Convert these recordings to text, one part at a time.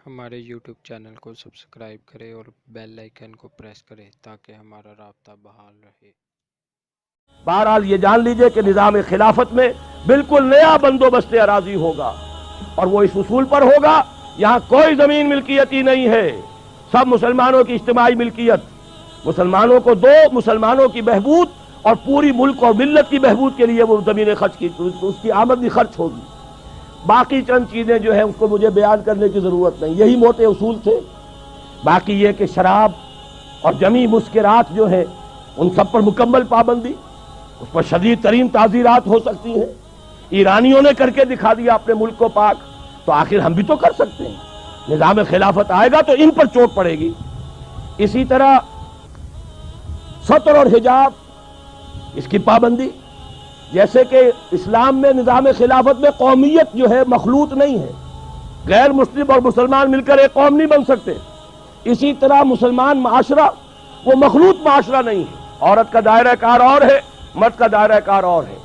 ہمارے YouTube channel کو subscribe کریں اور بیل آئیکن کو پریس کریں تاکہ ہمارا رابطہ بحال رہے۔ بہرحال یہ جان لیجئے کہ نظام خلافت میں بالکل نیا بندوبست اراضی ہوگا، اور وہ اس اصول پر ہوگا یہاں کوئی زمین ملکیتی نہیں ہے، سب مسلمانوں کی اجتماعی ملکیت، مسلمانوں کو دو، مسلمانوں کی بہبود اور پوری ملک اور ملت کی بہبود کے لیے وہ زمینیں خرچ کی، اس کی آمدنی خرچ ہوگی۔ باقی چند چیزیں جو ہیں اس کو مجھے بیان کرنے کی ضرورت نہیں، یہی موٹے اصول تھے۔ باقی یہ کہ شراب اور جمی مسکرات جو ہیں ان سب پر مکمل پابندی، اس پر شدید ترین تعزیرات ہو سکتی ہیں۔ ایرانیوں نے کر کے دکھا دیا اپنے ملک کو پاک، تو آخر ہم بھی تو کر سکتے ہیں۔ نظام خلافت آئے گا تو ان پر چوٹ پڑے گی۔ اسی طرح ستر اور حجاب، اس کی پابندی، جیسے کہ اسلام میں نظام خلافت میں قومیت جو ہے مخلوط نہیں ہے، غیر مسلم اور مسلمان مل کر ایک قوم نہیں بن سکتے، اسی طرح مسلمان معاشرہ وہ مخلوط معاشرہ نہیں ہے، عورت کا دائرہ کار اور ہے، مرد کا دائرہ کار اور ہے۔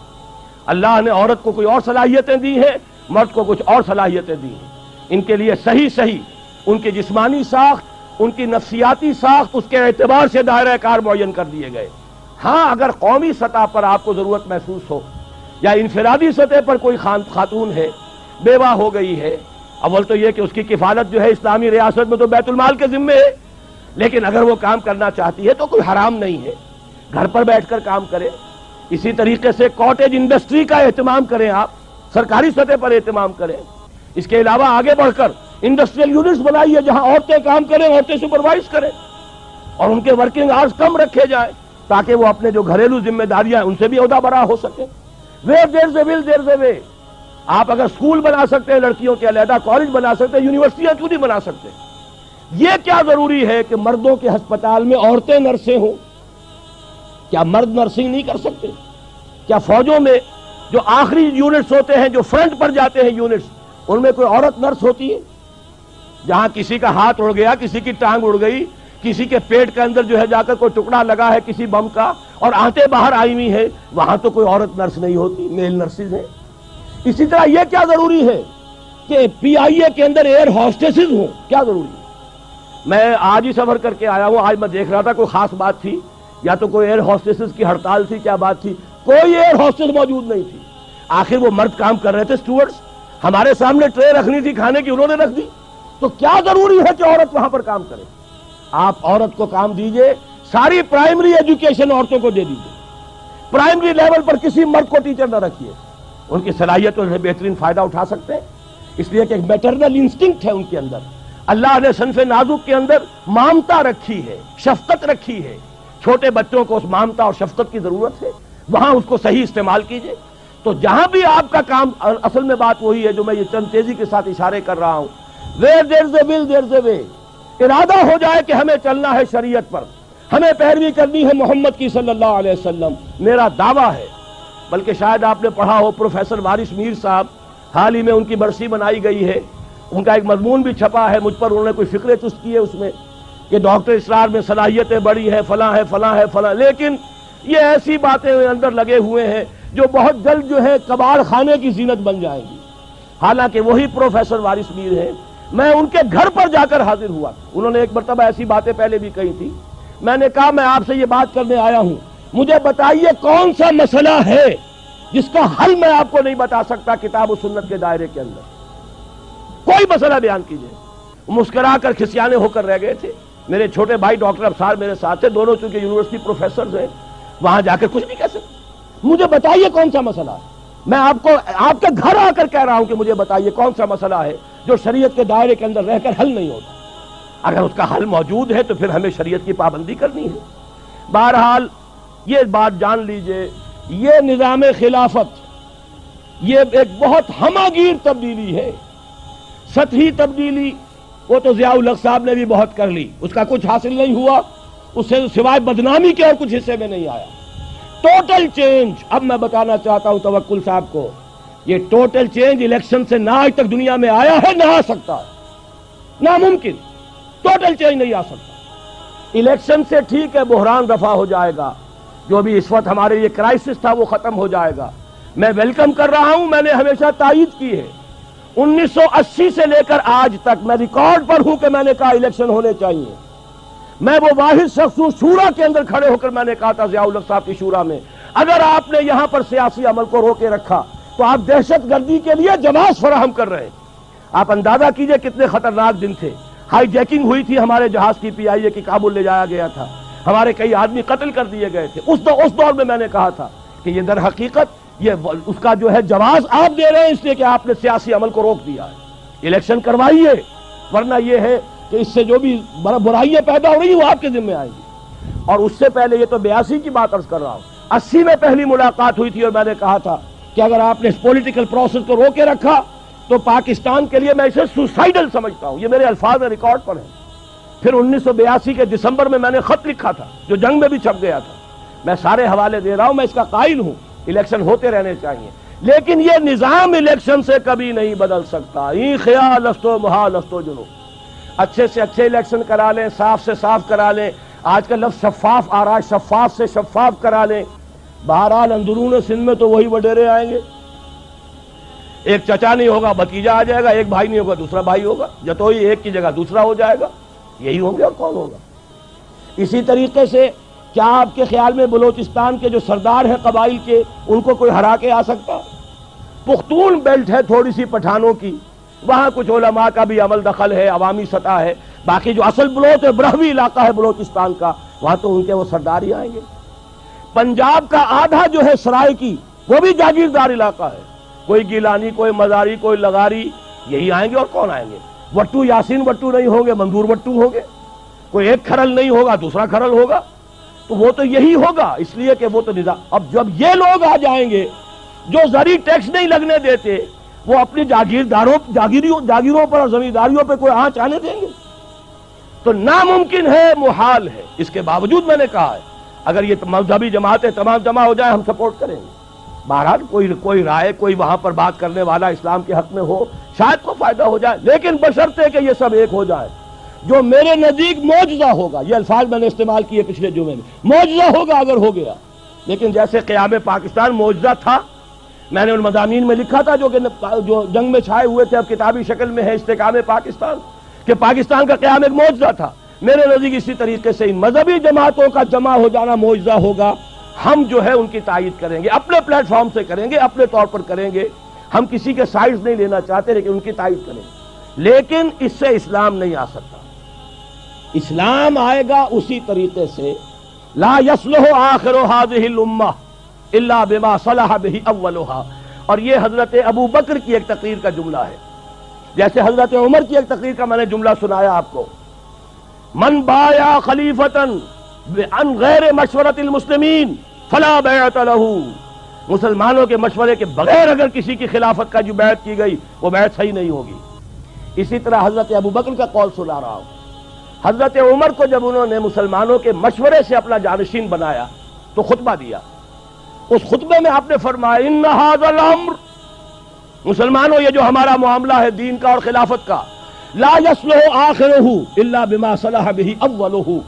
اللہ نے عورت کو کوئی اور صلاحیتیں دی ہیں، مرد کو کچھ اور صلاحیتیں دی ہیں۔ ان کے لیے صحیح ان کی جسمانی ساخت، ان کی نفسیاتی ساخت، اس کے اعتبار سے دائرہ کار معین کر دیے گئے۔ ہاں اگر قومی سطح پر آپ کو ضرورت محسوس ہو یا انفرادی سطح پر کوئی خاتون ہے، بیوہ ہو گئی ہے، اول تو یہ کہ اس کی کفالت جو ہے اسلامی ریاست میں تو بیت المال کے ذمے ہے، لیکن اگر وہ کام کرنا چاہتی ہے تو کوئی حرام نہیں ہے، گھر پر بیٹھ کر کام کرے۔ اسی طریقے سے کاٹیج انڈسٹری کا اہتمام کریں، آپ سرکاری سطح پر اہتمام کریں۔ اس کے علاوہ آگے بڑھ کر انڈسٹریل یونٹس بنائیے جہاں عورتیں کام کریں، عورتیں سپروائز کریں، اور ان کے ورکنگ آورز کم رکھے جائیں تاکہ وہ اپنے جو گھریلو ذمہ داریاں ان سے بھی عہدہ برا ہو سکے۔ ویئر دیر از اے ول دیر از اے وے۔ آپ اگر اسکول بنا سکتے ہیں لڑکیوں کے علیحدہ، کالج بنا سکتے ہیں، یونیورسٹیاں کیوں نہیں بنا سکتے؟ یہ کیا ضروری ہے کہ مردوں کے ہسپتال میں عورتیں نرسیں ہوں؟ کیا مرد نرسنگ نہیں کر سکتے؟ کیا فوجوں میں جو آخری یونٹس ہوتے ہیں، جو فرنٹ پر جاتے ہیں یونٹس، ان میں کوئی عورت نرس ہوتی ہے؟ جہاں کسی کا ہاتھ اڑ گیا، کسی کی ٹانگ اڑ گئی، کسی کے پیٹ کے اندر جو ہے جا کر کوئی ٹکڑا لگا ہے کسی بم کا اور آنتیں باہر آئی ہوئی ہیں، وہاں تو کوئی عورت نرس نہیں ہوتی، میل نرسز ہیں۔ اسی طرح یہ کیا ضروری ہے کہ پی آئی اے کے اندر ایئر ہاسٹسز ہوں؟ کیا ضروری ہے؟ میں آج ہی سفر کر کے آیا ہوں، آج میں دیکھ رہا تھا کوئی خاص بات تھی یا تو کوئی ایئر ہاسٹسز کی ہڑتال تھی، کیا بات تھی؟ کوئی ایئر ہاسٹس موجود نہیں تھی۔ آخر وہ مرد کام کر رہے تھے، اسٹوورڈز، ہمارے سامنے ٹرے رکھنی تھی کھانے کی، انہوں نے رکھ دی۔ تو کیا ضروری ہے کہ عورت وہاں پر کام کرے؟ آپ عورت کو کام دیجئے، ساری پرائمری ایجوکیشن عورتوں کو دے دیجئے، پرائمری لیول پر کسی مرد کو ٹیچر نہ رکھیے، ان کی صلاحیتوں سے بہترین فائدہ اٹھا سکتے ہیں، اس لیے کہ ایک میٹرنل انسٹنکٹ ہے ان کے اندر۔ اللہ نے صنف نازک کے اندر مامتا رکھی ہے، شفقت رکھی ہے، چھوٹے بچوں کو اس مامتا اور شفقت کی ضرورت ہے، وہاں اس کو صحیح استعمال کیجئے۔ تو جہاں بھی آپ کا کام، اصل میں بات وہی ہے جو میں یہ چند تیزی کے ساتھ اشارے کر رہا ہوں، where there's a will there's a way۔ ارادہ ہو جائے کہ ہمیں چلنا ہے شریعت پر، ہمیں پیروی کرنی ہے محمد کی صلی اللہ علیہ وسلم، میرا دعویٰ ہے۔ بلکہ شاید آپ نے پڑھا ہو، پروفیسر وارث میر صاحب، حال ہی میں ان کی برسی منائی گئی ہے، ان کا ایک مضمون بھی چھپا ہے، مجھ پر انہوں نے کوئی فکرے چست کی ہے اس میں کہ ڈاکٹر اسرار میں صلاحیتیں بڑی ہیں، فلاں ہے فلاں ہے فلاں، لیکن یہ ایسی باتیں اندر لگے ہوئے ہیں جو بہت جلد جو ہے کباڑ خانے کی زینت بن جائیں گی۔ حالانکہ وہی پروفیسر وارث میر ہے، میں ان کے گھر پر جا کر حاضر ہوا، انہوں نے ایک مرتبہ ایسی باتیں پہلے بھی کہی تھی، میں نے کہا میں آپ سے یہ بات کرنے آیا ہوں، مجھے بتائیے کون سا مسئلہ ہے جس کا حل میں آپ کو نہیں بتا سکتا کتاب و سنت کے دائرے کے اندر؟ کوئی مسئلہ بیان کیجئے۔ مسکرا کر کھسیانے ہو کر رہ گئے تھے۔ میرے چھوٹے بھائی ڈاکٹر افسار میرے ساتھ تھے، دونوں چونکہ یونیورسٹی پروفیسرز ہیں، وہاں جا کر کچھ نہیں کہہ سکتے۔ مجھے بتائیے کون سا مسئلہ ہے، میں آپ کو آپ کے گھر آ کر کہہ رہا ہوں کہ مجھے بتائیے کون سا مسئلہ ہے جو شریعت کے دائرے کے اندر رہ کر حل نہیں ہوتا۔ اگر اس کا حل موجود ہے تو پھر ہمیں شریعت کی پابندی کرنی ہے۔ بہرحال یہ بات جان لیجئے، یہ نظام خلافت یہ ایک بہت ہمہ گیر تبدیلی ہے، سطحی تبدیلی وہ تو ضیاء الحق صاحب نے بھی بہت کر لی، اس کا کچھ حاصل نہیں ہوا، اس سے سوائے بدنامی کے اور کچھ حصے میں نہیں آیا۔ ٹوٹل چینج، اب میں بتانا چاہتا ہوں توکل صاحب کو، یہ ٹوٹل چینج الیکشن سے نہ آج تک دنیا میں آیا ہے، نہ آ سکتا ہے، ناممکن، ٹوٹل چینج نہیں آ سکتا۔ الیکشن سے ٹھیک ہے بحران رفع ہو جائے گا، جو بھی اس وقت ہمارے یہ کرائسس تھا وہ ختم ہو جائے گا، میں ویلکم کر رہا ہوں، میں نے ہمیشہ تائید کی ہے 1980 سے لے کر آج تک میں ریکارڈ پر ہوں کہ میں نے کہا الیکشن ہونے چاہیے. میں وہ واحد شخص ہوں شورا کے اندر کھڑے ہو کر میں نے کہا تھا ضیاء الحق صاحب کی شورا میں، اگر آپ نے یہاں پر سیاسی عمل کو روکے رکھا تو آپ دہشت گردی کے لیے جواز فراہم کر رہے ہیں. آپ اندازہ کیجئے کتنے خطرناک دن تھے. ہائی جیکنگ ہوئی تھی ہمارے جہاز کی، PIA کی، کابل لے جایا گیا تھا، ہمارے کئی آدمی قتل کر دیے گئے تھے. اس دور میں نے کہا تھا کہ یہ در حقیقت یہ اس کا جو ہے جواز آپ دے رہے ہیں اس لیے کہ آپ نے سیاسی عمل کو روک دیا ہے. الیکشن کروائیے، ورنہ یہ ہے کہ اس سے جو بھی برائیاں پیدا ہو رہی ہیں وہ آپ کے ذمہ آئیں گی. اور اس سے پہلے، یہ تو 82 کی بات عرض کر رہا ہوں، 80 میں پہلی ملاقات ہوئی تھی اور میں نے کہا تھا کہ اگر آپ نے اس پولیٹیکل پروسیس کو روکے رکھا تو پاکستان کے لیے میں اسے سوسائیڈل سمجھتا ہوں. یہ میرے الفاظ ریکارڈ پر ہیں. پھر 1982 کے دسمبر میں نے خط لکھا تھا جو جنگ میں بھی چھپ گیا تھا. میں سارے حوالے دے رہا ہوں، میں اس کا قائل ہوں الیکشن ہوتے رہنے چاہیے، لیکن یہ نظام الیکشن سے کبھی نہیں بدل سکتا. این خیال است و محال است و جنو. اچھے سے اچھے الیکشن کرا لیں، صاف سے صاف کرا لیں. آج کا لفظ شفاف آ رہا ہے، شفاف سے شفاف کرا لیں. بہرحال اندرون سندھ میں تو وہی وڈیرے آئیں گے. ایک چچا نہیں ہوگا بھتیجا آ جائے گا، ایک بھائی نہیں ہوگا دوسرا بھائی ہوگا، جتوئی ایک کی جگہ دوسرا ہو جائے گا. یہی ہوں گے اور کون ہوگا. اسی طریقے سے کیا آپ کے خیال میں بلوچستان کے جو سردار ہیں قبائل کے، ان کو کوئی ہرا کے آ سکتا؟ پختون بیلٹ ہے تھوڑی سی پٹھانوں کی، وہاں کچھ علماء کا بھی عمل دخل ہے، عوامی سطح ہے. باقی جو اصل بلوچ ہے، برہوی علاقہ ہے بلوچستان کا، وہاں تو ان کے وہ سردار ہی آئیں گے. پنجاب کا آدھا جو ہے سرائے کی، وہ بھی جاگیردار علاقہ ہے. کوئی گیلانی، کوئی مزاری، کوئی لغاری، یہی آئیں گے. اور کون آئیں گے؟ وٹو یاسین وٹو نہیں ہوں گے، منظور وٹو ہوں گے. کوئی ایک کھرل نہیں ہوگا، دوسرا کھرل ہوگا. تو وہ تو یہی ہوگا، اس لیے کہ وہ تو نظام. اب جب یہ لوگ آ جائیں گے جو زرعی ٹیکس نہیں لگنے دیتے، وہ اپنی جاگیروں پر اور زمینداریوں پہ کوئی آنچ آنے دیں گے؟ تو ناممکن ہے، محال ہے. اس کے باوجود میں نے کہا ہے اگر یہ مذہبی جماعتیں تمام جمع ہو جائیں ہم سپورٹ کریں گے. بہرحال کوئی رائے، کوئی وہاں پر بات کرنے والا اسلام کے حق میں ہو، شاید کو فائدہ ہو جائے، لیکن بشرطے کہ یہ سب ایک ہو جائے. جو میرے نزدیک معجزہ ہوگا، یہ الفاظ میں نے استعمال کیے پچھلے جمعے میں، معجزہ ہوگا اگر ہو گیا. لیکن جیسے قیام پاکستان معجزہ تھا، میں نے ان مضامین میں لکھا تھا جو جنگ میں چھائے ہوئے تھے، اب کتابی شکل میں ہے استحکام پاکستان، کہ پاکستان کا قیام ایک معجزہ تھا. میرے نزدیک اسی طریقے سے ان مذہبی جماعتوں کا جمع ہو جانا معجزہ ہوگا. ہم جو ہے ان کی تائید کریں گے، اپنے پلیٹ فارم سے کریں گے، اپنے طور پر کریں گے. ہم کسی کے سائڈز نہیں لینا چاہتے، لیکن ان کی تائید کریں گے. لیکن اس سے اسلام نہیں آ سکتا. اسلام آئے گا اسی طریقے سے، لا یصلح آخر هذه الامہ الا بما صلح به اولها. اور یہ حضرت ابو بکر کی ایک تقریر کا جملہ ہے، جیسے حضرت عمر کی ایک تقریر کا میں نے جملہ سنایا آپ کو. من بایا خلیفتا عن غیر مشورۃ المسلمین فلا بیعت له. مسلمانوں کے مشورے کے بغیر اگر کسی کی خلافت کا جو بیعت کی گئی وہ بیعت صحیح نہیں ہوگی. اسی طرح حضرت ابو بکر کا قول سنا رہا ہوں. حضرت عمر کو جب انہوں نے مسلمانوں کے مشورے سے اپنا جانشین بنایا تو خطبہ دیا. اس خطبے میں آپ نے فرمایا ان ھذا الامر، مسلمانوں یہ جو ہمارا معاملہ ہے دین کا اور خلافت کا، لا یصلح آخرہ الا بما صلح به اولہ،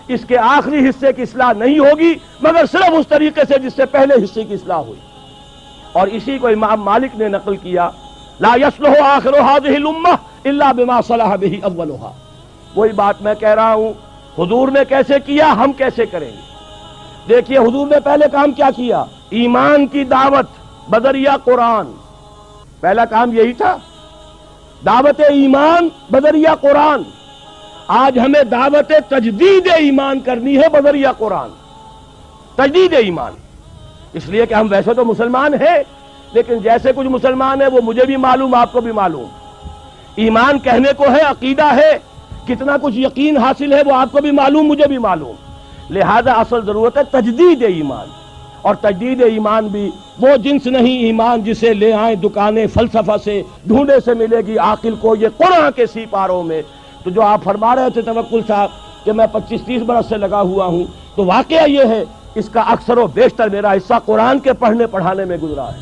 اس کے آخری حصے کی اصلاح نہیں ہوگی مگر صرف اس طریقے سے جس سے پہلے حصے کی اصلاح ہوئی. اور اسی کو امام مالک نے نقل کیا، لا یصلح آخر هذه الامہ الا بما صلح به اولھا. وہی بات میں کہہ رہا ہوں، حضور نے کیسے کیا ہم کیسے کریں گے. دیکھیے حضور نے پہلے کام کیا کیا، ایمان کی دعوت بذریعہ قرآن. پہلا کام یہی تھا، دعوت ایمان بذریعہ قرآن. آج ہمیں دعوت تجدید ایمان کرنی ہے بذریعہ قرآن. تجدید ایمان، اس لیے کہ ہم ویسے تو مسلمان ہیں، لیکن جیسے کچھ مسلمان ہیں وہ مجھے بھی معلوم، آپ کو بھی معلوم. ایمان کہنے کو ہے، عقیدہ ہے، کتنا کچھ یقین حاصل ہے وہ آپ کو بھی معلوم، مجھے بھی معلوم. لہذا اصل ضرورت ہے تجدید ایمان. اور تجدید ایمان بھی وہ جنس نہیں ایمان جسے لے آئیں دکانیں فلسفہ سے، ڈھونڈے سے ملے گی عاقل کو یہ قرآن کے سی پاروں میں. تو جو آپ فرما رہے تھے توکل صاحب کہ میں 25-30 برس سے لگا ہوا ہوں، تو واقعہ یہ ہے اس کا اکثر و بیشتر میرا حصہ قرآن کے پڑھنے پڑھانے میں گزرا ہے.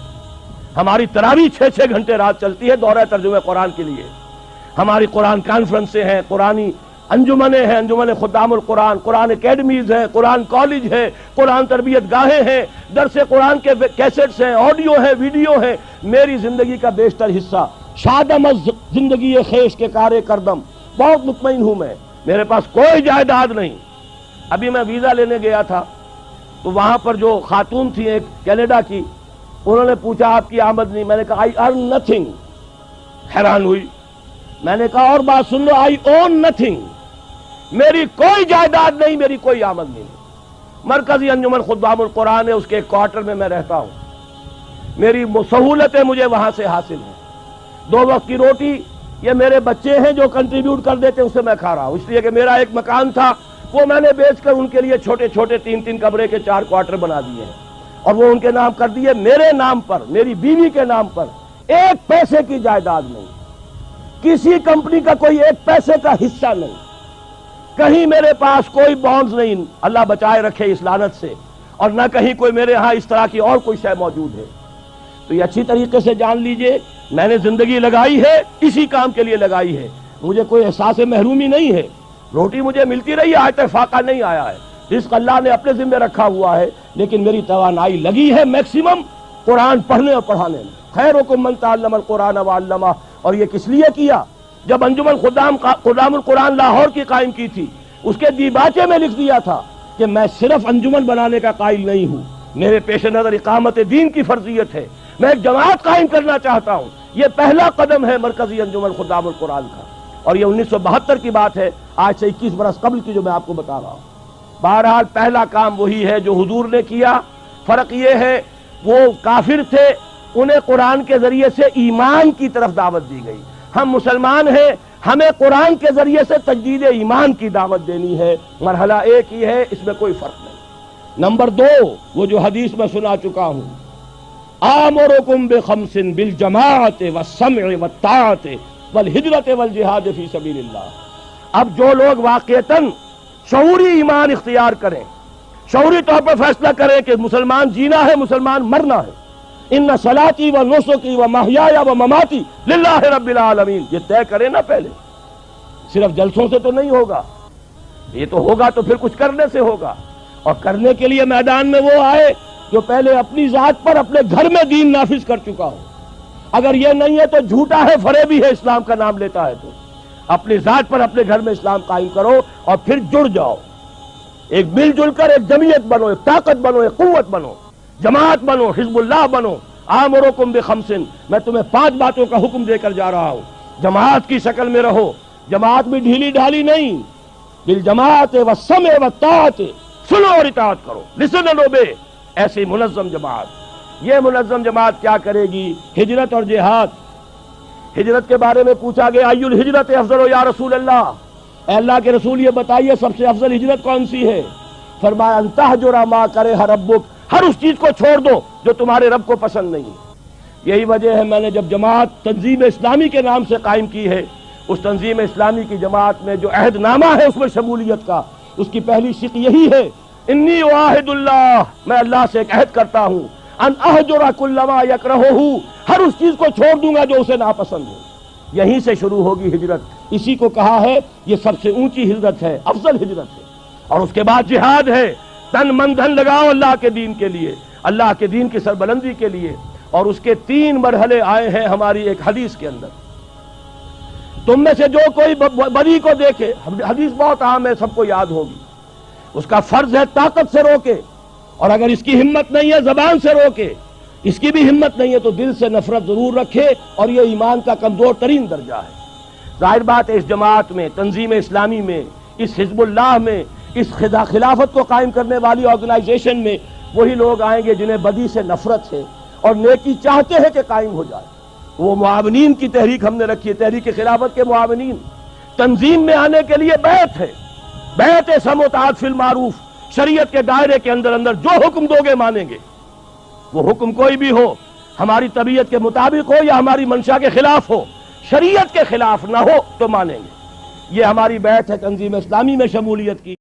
ہماری تراویح 6-6 گھنٹے رات چلتی ہے دورہ ترجمہ قرآن کے لیے. ہماری قرآن کانفرنسیں ہیں، قرآنی انجمنیں ہیں، انجمن خدام القرآن، قرآن اکیڈمیز ہیں، قرآن کالج ہے، قرآن تربیت گاہیں ہیں، درس قرآن کے کیسٹس ہیں، آڈیو ہیں، ویڈیو ہیں. میری زندگی کا بیشتر حصہ شادم از زندگی خیش کے کارے کردم، بہت مطمئن ہوں میں، میرے پاس کوئی جائیداد نہیں۔ ابھی میں ویزا لینے گیا تھا تو وہاں پر جو خاتون تھی ایک کینیڈا کی، انہوں نے پوچھا آپ کی آمدنی، میں نے کہا آئی ارن نتھنگ، حیران ہوئی۔ میں نے کہا اور بات سن لو، آئی اون نتھنگ، میری کوئی جائیداد نہیں، میری کوئی آمدنی نہیں۔ مرکزی انجمن خدام القرآن ہے، اس کے ایک کوارٹر میں رہتا ہوں، میری سہولتیں مجھے وہاں سے حاصل ہیں، 2 وقت کی روٹی یہ میرے بچے ہیں جو کنٹریبیوٹ کر دیتے ہیں، اس سے میں کھا رہا ہوں، اس لیے کہ میرا ایک مکان تھا وہ میں نے بیچ کر ان کے لیے چھوٹے چھوٹے 3 کمرے کے 4 کوارٹر بنا دیے ہیں، اور وہ ان کے نام کر دیے، میرے نام پر، میری بیوی کے نام پر 1 پیسے کی جائیداد نہیں، کسی کمپنی کا کوئی 1 پیسے کا حصہ نہیں، کہیں میرے پاس کوئی بانڈز نہیں، اللہ بچائے رکھے اس لعنت سے، اور نہ کہیں کوئی میرے ہاں اس طرح کی اور کوئی شے موجود ہے۔ تو یہ اچھی طریقے سے جان لیجئے، میں نے زندگی لگائی ہے اسی کام کے لیے لگائی ہے، مجھے کوئی احساس محرومی نہیں ہے، روٹی مجھے ملتی رہی ہے، آج تک فاقہ نہیں آیا ہے، رزق اللہ نے اپنے ذمہ رکھا ہوا ہے، لیکن میری توانائی لگی ہے میکسیمم قرآن پڑھنے اور پڑھانے میں۔ خیرکم من تعلم القرآن وعلمہ، اور یہ کس لیے کیا؟ جب انجمن خدام القرآن لاہور کی قائم کی تھی، اس کے دیباچے میں لکھ دیا تھا کہ میں صرف انجمن بنانے کا قائل نہیں ہوں، میرے پیش نظر اقامت دین کی فرضیت ہے، میں ایک جماعت قائم کرنا چاہتا ہوں۔ یہ پہلا قدم ہے مرکزی انجمن خدام القرآن کا، اور یہ 1972 کی بات ہے، آج سے 21 برس قبل کی جو میں آپ کو بتا رہا ہوں۔ بہرحال پہلا کام وہی ہے جو حضور نے کیا، فرق یہ ہے وہ کافر تھے، انہیں قرآن کے ذریعے سے ایمان کی طرف دعوت دی گئی، ہم مسلمان ہیں، ہمیں قرآن کے ذریعے سے تجدید ایمان کی دعوت دینی ہے، مرحلہ ایک ہی ہے، اس میں کوئی فرق نہیں۔ نمبر 2، وہ جو حدیث میں سنا چکا ہوں، آمرکم بخمس بالجماعت والسمع والطاعت والہجرت والجہاد فی سبیل اللہ۔ اب جو لوگ واقعتاً شعوری ایمان اختیار کریں، شعوری طور پر فیصلہ کریں کہ مسلمان جینا ہے، مسلمان مرنا ہے، ان صلاتی و نسکی و محیایا و مماتی للہ رب العالمین، یہ طے کریں نا پہلے، صرف جلسوں سے تو نہیں ہوگا، یہ تو ہوگا تو پھر کچھ کرنے سے ہوگا، اور کرنے کے لیے میدان میں وہ آئے جو پہلے اپنی ذات پر اپنے گھر میں دین نافذ کر چکا ہو۔ اگر یہ نہیں ہے تو جھوٹا ہے، فریبی ہے، اسلام کا نام لیتا ہے، تو اپنی ذات پر اپنے گھر میں اسلام قائم کرو اور پھر جڑ جاؤ، ایک مل جل کر ایک جمعیت بنو، ایک طاقت بنو، ایک قوت بنو، جماعت بنو، حزب اللہ بنو۔ آمرکم بخمس، میں تمہیں 5 باتوں کا حکم دے کر جا رہا ہوں، جماعت کی شکل میں رہو، جماعت بھی ڈھیلی ڈھالی نہیں، بالجماعت والسمع والطاعت، سنو اور اطاعت کرو، لسن اینڈ اوبے، ایسی منظم جماعت۔ یہ منظم جماعت کیا کرے گی؟ ہجرت اور جہاد۔ ہجرت کے بارے میں پوچھا گیا، ای الہجرت افضل یا رسول اللہ، اے اللہ کے رسول یہ بتائیے سب سے افضل ہجرت کون سی ہے؟ فرمایا ان تہجر ما کرہ ربک، ہر اس چیز کو چھوڑ دو جو تمہارے رب کو پسند نہیں ہے۔ یہی وجہ ہے میں نے جب جماعت تنظیم اسلامی کے نام سے قائم کی ہے، اس تنظیم اسلامی کی جماعت میں جو عہد نامہ ہے اس میں شمولیت کا، اس کی پہلی شق یہی ہے، انی اعاہد اللہ، میں اللہ سے ایک عہد کرتا ہوں، ان اہجر کل ما یکرہہ، ہر اس چیز کو چھوڑ دوں گا جو اسے ناپسند ہو۔ یہیں سے شروع ہوگی ہجرت، اسی کو کہا ہے یہ سب سے اونچی ہجرت ہے، افضل ہجرت ہے۔ اور اس کے بعد جہاد ہے، تن من دھن لگاؤ اللہ کے دین کے لیے، اللہ کے دین کی سربلندی کے لیے، اور اس کے 3 مرحلے آئے ہیں ہماری ایک حدیث کے اندر۔ تم میں سے جو کوئی بدی کو دیکھے، حدیث بہت عام ہے، سب کو یاد ہوگی، اس کا فرض ہے طاقت سے روکے، اور اگر اس کی ہمت نہیں ہے زبان سے روکے، اس کی بھی ہمت نہیں ہے تو دل سے نفرت ضرور رکھے، اور یہ ایمان کا کمزور ترین درجہ ہے۔ ظاہر بات ہے اس جماعت میں، تنظیم اسلامی میں، اس حزب اللہ میں، اس خلافت کو قائم کرنے والی آرگنائزیشن میں وہی لوگ آئیں گے جنہیں بدی سے نفرت ہے اور نیکی چاہتے ہیں کہ قائم ہو جائے۔ وہ معاونین کی تحریک ہم نے رکھی ہے، تحریک خلافت کے معاونین۔ تنظیم میں آنے کے لیے بیعت ہے، بیعت سمع و طاعت فی المعروف، شریعت کے دائرے کے اندر جو حکم دو گے مانیں گے، وہ حکم کوئی بھی ہو، ہماری طبیعت کے مطابق ہو یا ہماری منشا کے خلاف ہو، شریعت کے خلاف نہ ہو تو مانیں گے۔ یہ ہماری بیعت ہے تنظیم اسلامی میں شمولیت کی۔